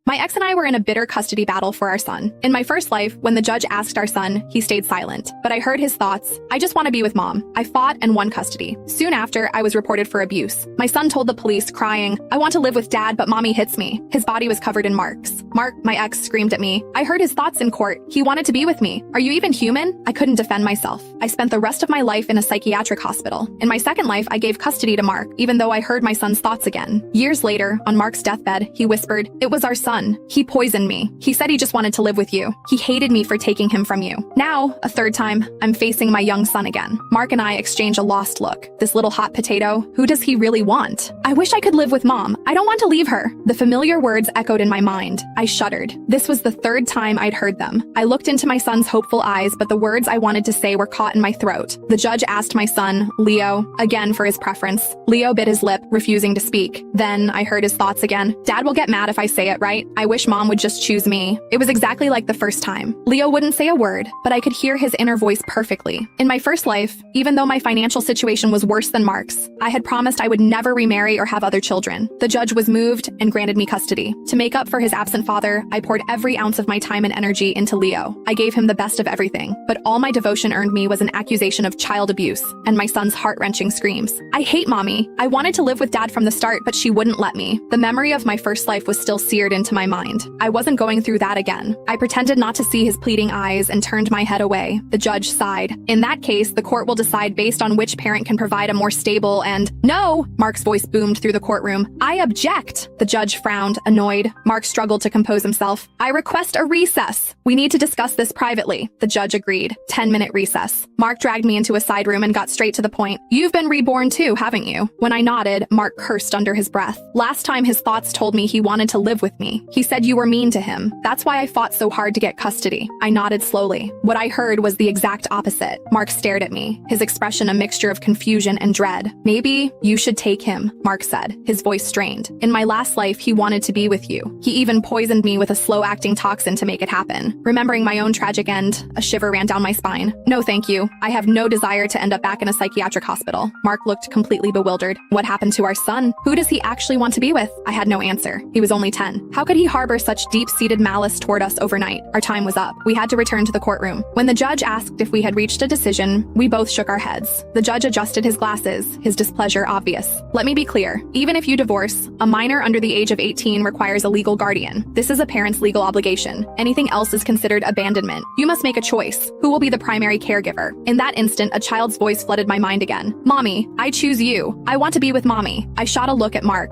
My ex and I were in a bitter custody battle for our son. In my first life, when the judge asked our son, he stayed silent. But I heard his thoughts. I just want to be with mom. I fought and won custody. Soon after, I was reported for abuse. My son told the police, crying, "I want to live with dad, but mommy hits me." His body was covered in marks. Mark, my ex, screamed at me. I heard his thoughts in court. He wanted to be with me. Are you even human? I couldn't defend myself. I spent the rest of my life in a psychiatric hospital. In my second life, I gave custody to Mark, even though I heard my son's thoughts again. Years later, on Mark's deathbed, he whispered, "It was our son. He poisoned me. He said he just wanted to live with you. He hated me for taking him from you." Now, a third time, I'm facing my young son again. Mark and I exchange a lost look. This little hot potato, who does he really want? I wish I could live with mom. I don't want to leave her. The familiar words echoed in my mind. I shuddered. This was the third time I'd heard them. I looked into my son's hopeful eyes, but the words I wanted to say were caught in my throat. The judge asked my son, Leo, again for his preference. Leo bit his lip, refusing to speak. Then I heard his thoughts again. Dad will get mad if I say it, right? I wish mom would just choose me. It was exactly like the first time. Leo wouldn't say a word, but I could hear his inner voice perfectly. In my first life, even though my financial situation was worse than Mark's, I had promised I would never remarry or have other children. The judge was moved and granted me custody. To make up for his absent father, I poured every ounce of my time and energy into Leo. I gave him the best of everything, but all my devotion earned me was an accusation of child abuse and my son's heart-wrenching screams. I hate mommy. I wanted to live with dad from the start, but she wouldn't let me. The memory of my first life was still seared into my mind. I wasn't going through that again. I pretended not to see his pleading eyes and turned my head away. The judge sighed. In that case, the court will decide based on which parent can provide a more stable and— No! Mark's voice boomed through the courtroom. I object! The judge frowned, annoyed. Mark struggled to compose himself. I request a recess. We need to discuss this privately. The judge agreed. 10-minute recess. Mark dragged me into a side room and got straight to the point. You've been reborn too, haven't you? When I nodded, Mark cursed under his breath. Last time his thoughts told me he wanted to live with me. He said you were mean to him. That's why I fought so hard to get custody. I nodded slowly. What I heard was the exact opposite. Mark stared at me, his expression a mixture of confusion and dread. Maybe you should take him, Mark said, his voice strained. In my last life, he wanted to be with you. He even poisoned me with a slow-acting toxin to make it happen. Remembering my own tragic end, a shiver ran down my spine. No thank you. I have no desire to end up back in a psychiatric hospital. Mark looked completely bewildered. What happened to our son? Who does he actually want to be with? I had no answer. He was only 10. How could he harbor such deep-seated malice toward us overnight? Our time was up. We had to return to the courtroom. When the judge asked if we had reached a decision, we both shook our heads. The judge adjusted his glasses, his displeasure obvious. Let me be clear. Even if you divorce, a minor under the age of 18 requires a legal guardian. This is a parent's legal obligation. Anything else is considered abandonment. You must make a choice. Who will be the primary caregiver? In that instant, a child's voice flooded my mind again. Mommy, I choose you. I want to be with mommy. I shot a look at Mark.